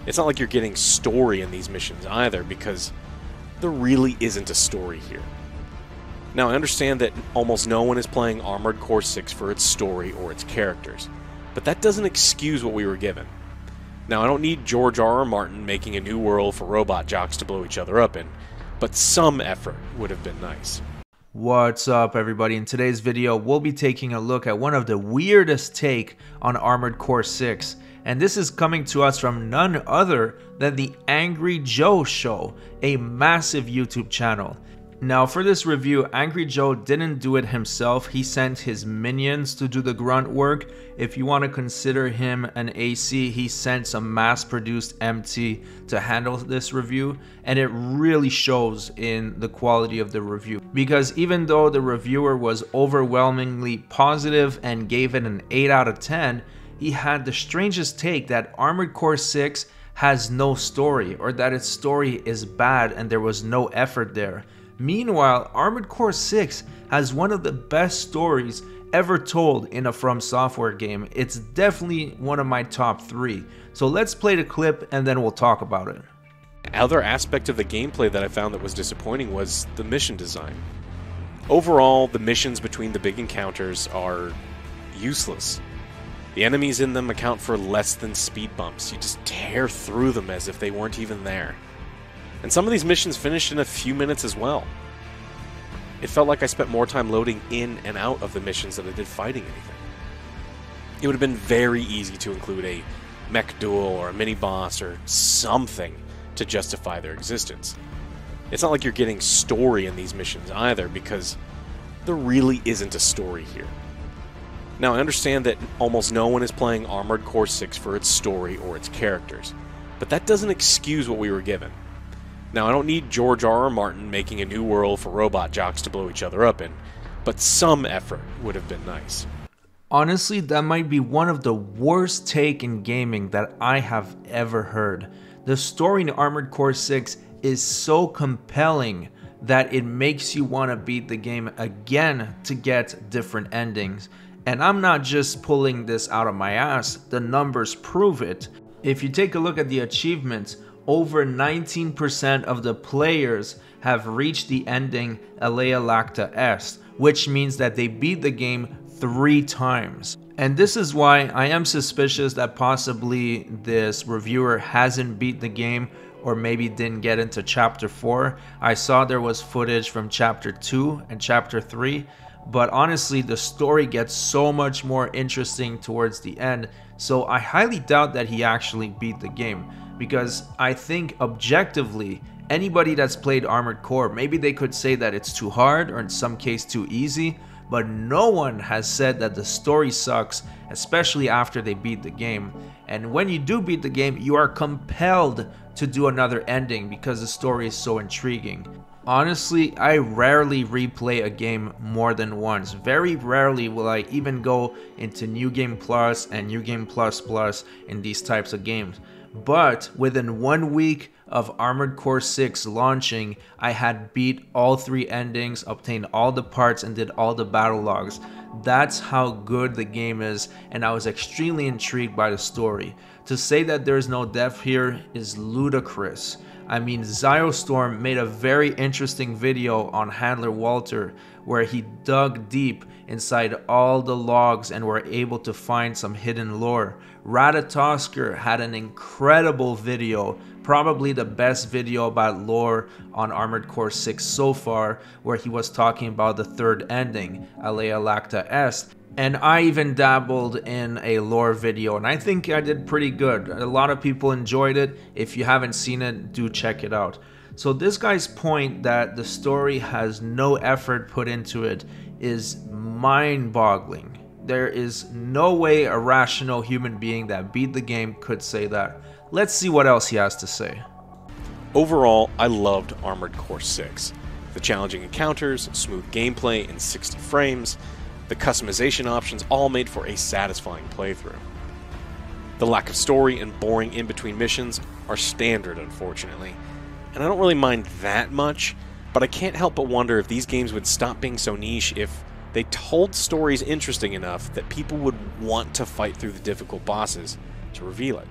It's not like you're getting story in these missions either, because there really isn't a story here. Now, I understand that almost no one is playing Armored Core 6 for its story or its characters, but that doesn't excuse what we were given. Now, I don't need George R.R. Martin making a new world for robot jocks to blow each other up in, but some effort would have been nice. What's up, everybody? In today's video, we'll be taking a look at one of the weirdest take on Armored Core 6, and this is coming to us from none other than the Angry Joe Show, a massive YouTube channel. Now, for this review, Angry Joe didn't do it himself. He sent his minions to do the grunt work. If you want to consider him an AC, he sent some mass-produced MT to handle this review, and it really shows in the quality of the review. Because even though the reviewer was overwhelmingly positive and gave it an 8 out of 10, he had the strangest take that Armored Core 6 has no story, or that its story is bad and there was no effort there. Meanwhile, Armored Core 6 has one of the best stories ever told in a From Software game. It's definitely one of my top 3. So let's play the clip and then we'll talk about it. Another aspect of the gameplay that I found that was disappointing was the mission design. Overall, the missions between the big encounters are useless. The enemies in them account for less than speed bumps. You just tear through them as if they weren't even there. And some of these missions finished in a few minutes as well. It felt like I spent more time loading in and out of the missions than I did fighting anything. It would have been very easy to include a mech duel or a mini-boss or something to justify their existence. It's not like you're getting story in these missions either, because there really isn't a story here. Now, I understand that almost no one is playing Armored Core 6 for its story or its characters, but that doesn't excuse what we were given. Now, I don't need George R.R. Martin making a new world for robot jocks to blow each other up in, but some effort would have been nice. Honestly, that might be one of the worst take in gaming that I have ever heard. The story in Armored Core 6 is so compelling that it makes you want to beat the game again to get different endings. And I'm not just pulling this out of my ass, the numbers prove it. If you take a look at the achievements, over 19% of the players have reached the ending Alea Lacta Est, which means that they beat the game 3 times. And this is why I am suspicious that possibly this reviewer hasn't beat the game, or maybe didn't get into Chapter 4. I saw there was footage from Chapter 2 and Chapter 3, but honestly the story gets so much more interesting towards the end, so I highly doubt that he actually beat the game. Because I think objectively, anybody that's played Armored Core, maybe they could say that it's too hard or in some case too easy, but no one has said that the story sucks, especially after they beat the game. And when you do beat the game, you are compelled to do another ending because the story is so intriguing. Honestly, I rarely replay a game more than once. Very rarely will I even go into New Game Plus and New Game Plus Plus in these types of games. But within 1 week of Armored Core 6 launching, I had beat all 3 endings, obtained all the parts, and did all the battle logs. That's how good the game is, and I was extremely intrigued by the story. To say that there's no depth here is ludicrous. I mean, Zyostorm made a very interesting video on Handler Walter where he dug deep inside all the logs and were able to find some hidden lore. Ratatosker had an incredible video, probably the best video about lore on Armored Core 6 so far, where he was talking about the 3rd ending, Alea Lacta Est. And I even dabbled in a lore video, and I think I did pretty good. A lot of people enjoyed it. If you haven't seen it, do check it out. So this guy's point that the story has no effort put into it is mind-boggling. There is no way a rational human being that beat the game could say that. Let's see what else he has to say. Overall, I loved Armored Core 6. The challenging encounters, smooth gameplay in 60 frames, the customization options all made for a satisfying playthrough. The lack of story and boring in-between missions are standard, unfortunately, and I don't really mind that much, but I can't help but wonder if these games would stop being so niche if they told stories interesting enough that people would want to fight through the difficult bosses to reveal it.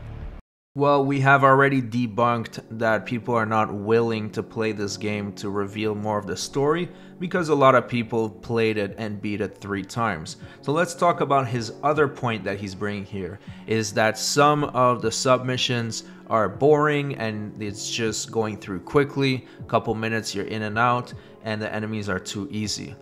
Well, we have already debunked that people are not willing to play this game to reveal more of the story because a lot of people played it and beat it 3 times. So let's talk about his other point that he's bringing here, is that some of the submissions are boring and it's just going through quickly, a couple minutes you're in and out, and the enemies are too easy.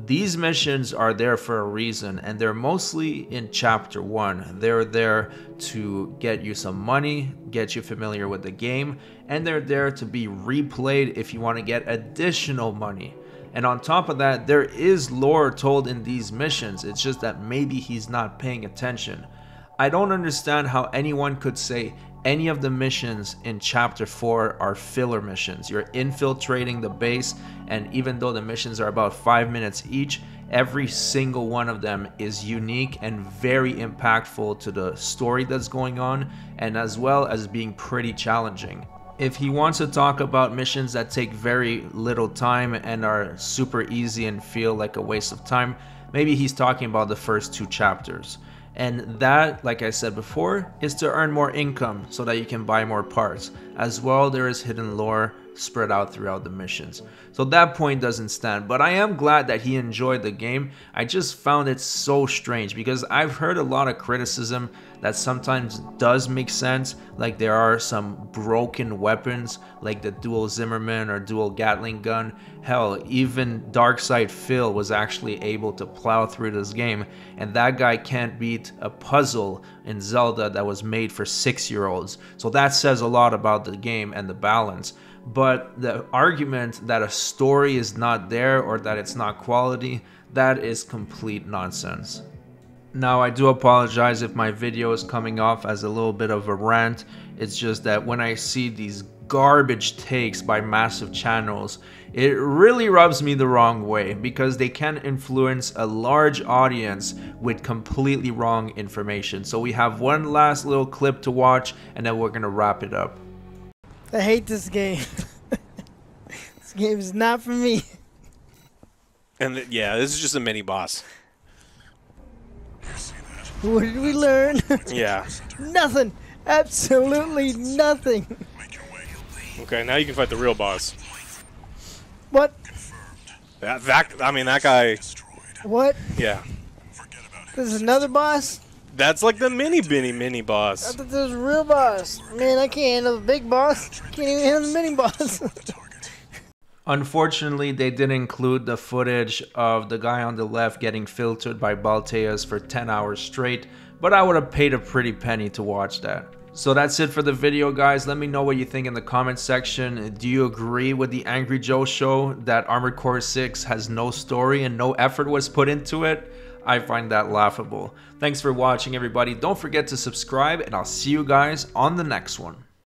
These missions are there for a reason, and they're mostly in chapter 1. They're there to get you some money, get you familiar with the game, and they're there to be replayed if you want to get additional money. And on top of that, there is lore told in these missions. It's just that maybe he's not paying attention. I don't understand how anyone could say any of the missions in chapter 4 are filler missions. You're infiltrating the base, and even though the missions are about 5 minutes each, every single one of them is unique and very impactful to the story that's going on, and as well as being pretty challenging. If he wants to talk about missions that take very little time and are super easy and feel like a waste of time, maybe he's talking about the first 2 chapters. And that, like I said before, is to earn more income so that you can buy more parts. As well, there is hidden lore spread out throughout the missions. So that point doesn't stand, but I am glad that he enjoyed the game. I just found it so strange because I've heard a lot of criticism that sometimes does make sense, like there are some broken weapons like the dual Zimmerman or dual Gatling gun. Hell, even Darkside Phil was actually able to plow through this game, and that guy can't beat a puzzle in Zelda that was made for 6-year-olds. So that says a lot about the game and the balance. But the argument that a story is not there or that it's not quality, that is complete nonsense. Now, I do apologize if my video is coming off as a little bit of a rant. It's just that when I see these garbage takes by massive channels, it really rubs me the wrong way because they can influence a large audience with completely wrong information. So we have one last little clip to watch and then we're gonna wrap it up. I hate this game. This game is not for me. And yeah, this is just a mini boss. What did we learn? Yeah. Nothing. Absolutely nothing. Okay, now you can fight the real boss. What? That guy. What? Yeah. This is another boss? That's like the mini I boss. thought this was a real boss. Man, I can't handle the big boss. Can't even handle the mini boss. Unfortunately, they didn't include the footage of the guy on the left getting filtered by Balteas for 10 hours straight, but I would have paid a pretty penny to watch that. So that's it for the video, guys. Let me know what you think in the comment section. Do you agree with the Angry Joe show that Armored Core 6 has no story and no effort was put into it? I find that laughable. Thanks for watching, everybody. Don't forget to subscribe, and I'll see you guys on the next one.